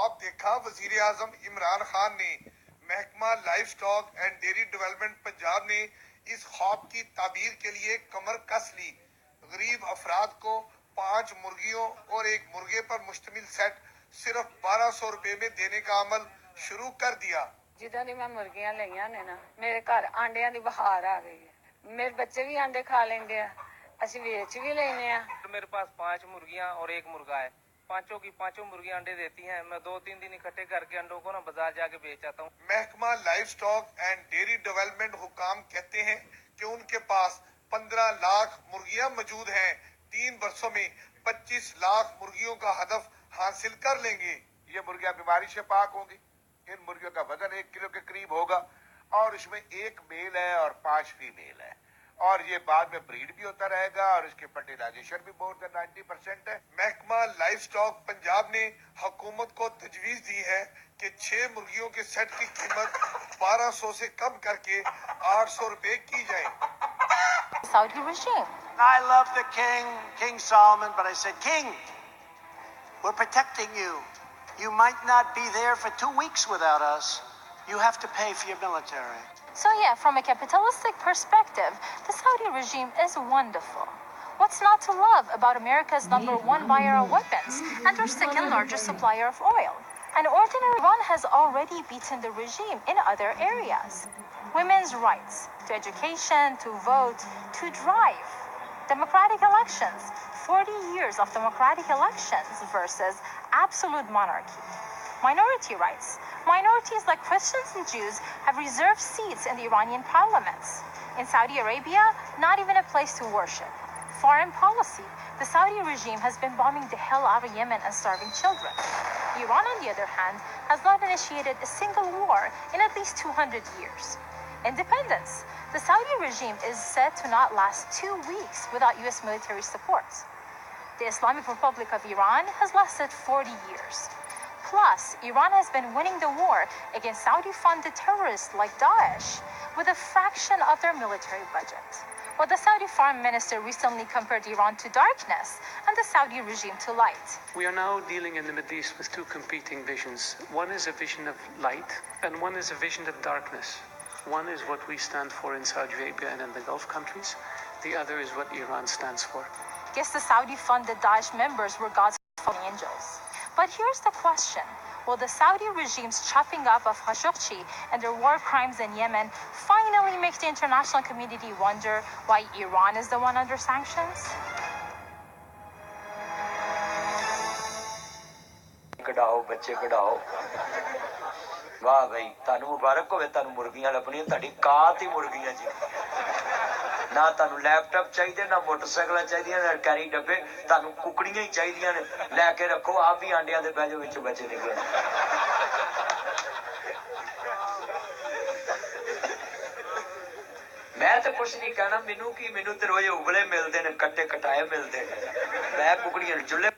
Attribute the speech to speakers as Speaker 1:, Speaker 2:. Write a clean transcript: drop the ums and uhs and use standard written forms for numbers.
Speaker 1: ख्वाब देखा। वजीर आजम इमरान खान ने महकमा life stock and dairy development Punjab ने इस ख्वाब की ताबीर के लिए कमर कस ली। गरीब अफराद को 5 मुर्गियों और 1 मुर्गे पर मुश्तमिल सेट सिर्फ 1200 रुपए में देने का अमल शुरू कर दिया।
Speaker 2: जिदा दी मैं मुर्गियां लईयां ने ना, मेरे घर आंडियां दी बहार आ गई है। मेरे बच्चे भी आंडे खा लेंगे, असि बेच भी लेने हैं।
Speaker 3: मेरे पास 5 मुर्गियां और 1 मुर्गा है। पांचों की पांचों मुर्गियां अंडे देती हैं। मैं 2-3 दिन इकट्ठे करके अंडों को ना बाजार जाके बेच आता हूँ।
Speaker 1: महकमा life stock and dairy development हुकाम कहते हैं कि उनके पास 15 लाख मुर्गियां मौजूद हैं। 3 वर्षों में 25 लाख मुर्गियों का हदफ हासिल कर लेंगे।
Speaker 4: ये मुर्गियां बीमारी से पाक होंगी। इन मुर्गियों का वजन 1 किलो के करीब होगा और इसमें 1 मेल है और 5 फीमेल है और ये बाद में ब्रीड भी होता रहेगा और इसकी फर्टिलाइजेशन भी मोर देन 90% है।
Speaker 1: महकमा लाइफ स्टॉक पंजाब ने हुकूमत को तजवीज दी है कि 6 मुर्गियों के सेट की कीमत 1200 से कम करके 800 रुपए की जाए।
Speaker 5: Saudi regime.
Speaker 6: I love the king, King Solomon, but I said, King, we're protecting you. You might not be there for 2 weeks without us. You have to pay for your military.
Speaker 5: So yeah, from a capitalistic perspective, the Saudi regime is wonderful. What's not to love about America's #1 buyer of weapons and our second largest supplier of oil? An ordinary Iran has already beaten the regime in other areas. Women's rights, to education, to vote, to drive. Democratic elections, 40 years of democratic elections versus absolute monarchy. Minority rights. Minorities like Christians and Jews have reserved seats in the Iranian parliaments. In Saudi Arabia, not even a place to worship. Foreign policy. The Saudi regime has been bombing the hell out of Yemen and starving children. Iran, on the other hand, has not initiated a single war in at least 200 years. Independence. The Saudi regime is said to not last 2 weeks without US military support. The Islamic Republic of Iran has lasted 40 years. Plus, Iran has been winning the war against Saudi-funded terrorists like Daesh with a fraction of their military budget. Well, the Saudi foreign minister recently compared Iran to darkness and the Saudi regime to light.
Speaker 7: We are now dealing in the Middle East with 2 competing visions. One is a vision of light and one is a vision of darkness. One is what we stand for in Saudi Arabia and in the Gulf countries. The other is what Iran stands for.
Speaker 5: Guess the Saudi-funded Daesh members were God's fallen angels. But here's the question. Will the Saudi regime's chopping up of Khashoggi and their war crimes in Yemen finally make the international community wonder why Iran is the one under sanctions?
Speaker 8: ਕਢਾਓ ਬੱਚੇ ਕਢਾਓ। ਵਾਹ ਬਈ, ਤੁਹਾਨੂੰ ਮੁਬਾਰਕ ਹੋਵੇ। ਤੁਹਾਨੂੰ ਮੁਰਗੀਆਂ ਲੱਭਣੀਆਂ, ਤੁਹਾਡੀ ਕਾਤ ਹੀ ਮੁਰਗੀਆਂ ਜੀ। ਨਾ ਤੁਹਾਨੂੰ ਲੈਪਟਾਪ ਚਾਹੀਦੇ, ਨਾ ਮੋਟਰਸਾਈਕਲਾਂ ਚਾਹੀਦੀਆਂ, ਨਾ ਕੈਰੀ ਡੱਬੇ, ਤੁਹਾਨੂੰ ਕੁਕੜੀਆਂ ਹੀ ਚਾਹੀਦੀਆਂ ਨੇ। ਲੈ ਕੇ ਰੱਖੋ, ਆਪ ਵੀ ਆਂਡਿਆਂ ਦੇ ਬਹਿ ਜਾਓ, ਵਿੱਚ ਬੱਚੇ ਨਿਕਲੇ। ਮੈਂ ਤਾਂ ਕੁਛ ਨਹੀਂ ਕਹਿਣਾ। ਮੈਨੂੰ ਕੀ, ਮੈਨੂੰ ਤੇ ਰੋਜ਼ ਉਬਲੇ ਮਿਲਦੇ ਨੇ, ਕੱਟੇ ਕਟਾਏ ਮਿਲਦੇ ਨੇ। ਮੈਂ ਕੁਕੜੀਆਂ ਨੂੰ ਚੁੱਲ੍ਹੇ